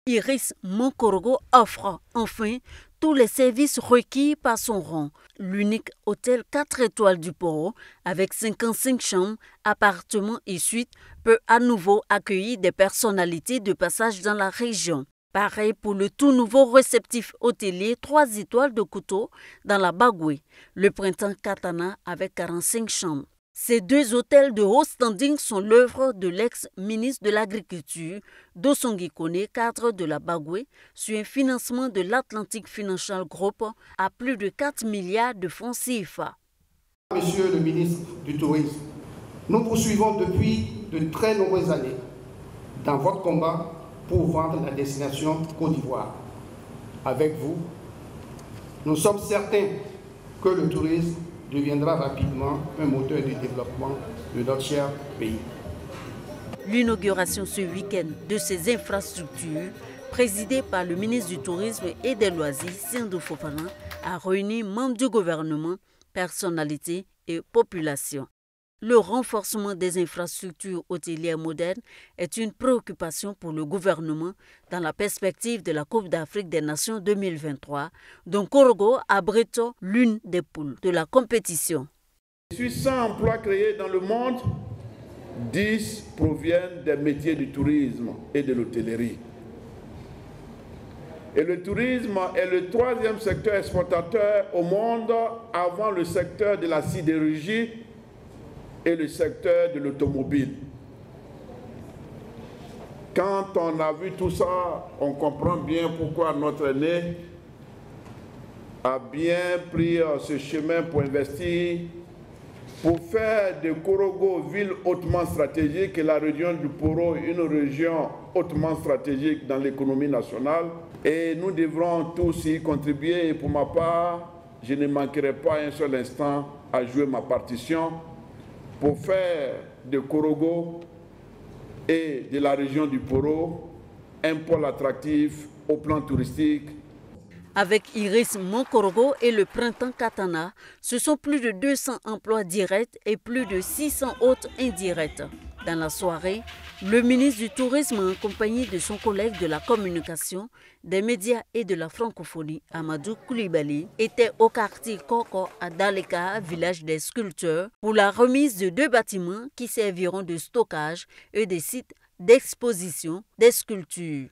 Iris Monkorogo offre enfin tous les services requis par son rang. L'unique hôtel 4 étoiles du Poro, avec 55 chambres, appartements et suites, peut à nouveau accueillir des personnalités de passage dans la région. Pareil pour le tout nouveau réceptif hôtelier 3 étoiles de Kuto dans la Bagoué, le Printemps Katana avec 45 chambres. Ces 2 hôtels de haut standing sont l'œuvre de l'ex-ministre de l'Agriculture, Dosongi Kone, cadre de la Bagoué, sur un financement de l'Atlantic Financial Group à plus de 4 milliards de francs CFA. Monsieur le ministre du Tourisme, nous poursuivons depuis de très nombreuses années dans votre combat pour vendre la destination Côte d'Ivoire. Avec vous, nous sommes certains que le tourisme deviendra rapidement un moteur de développement de notre cher pays. L'inauguration ce week-end de ces infrastructures, présidée par le ministre du Tourisme et des Loisirs, Sindou Fofana, a réuni membres du gouvernement, personnalités et populations. Le renforcement des infrastructures hôtelières modernes est une préoccupation pour le gouvernement dans la perspective de la Coupe d'Afrique des Nations 2023, dont Korogo abrite l'une des poules de la compétition. Sur 100 emplois créés dans le monde, 10 proviennent des métiers du tourisme et de l'hôtellerie. Et le tourisme est le 3e secteur exportateur au monde avant le secteur de la sidérurgie et le secteur de l'automobile. Quand on a vu tout ça, on comprend bien pourquoi notre aîné a bien pris ce chemin pour investir, pour faire de Korogo ville hautement stratégique et la région du Poro une région hautement stratégique dans l'économie nationale. Et nous devrons tous y contribuer. Et pour ma part, je ne manquerai pas un seul instant à jouer ma partition pour faire de Korogo et de la région du Poro un pôle attractif au plan touristique. Avec Iris Monkorogo et le Printemps Katana, ce sont plus de 200 emplois directs et plus de 600 autres indirects. Dans la soirée, le ministre du Tourisme, en compagnie de son collègue de la communication, des médias et de la francophonie, Amadou Koulibaly, était au quartier Koko à Daleka, village des sculpteurs, pour la remise de 2 bâtiments qui serviront de stockage et des sites d'exposition des sculptures.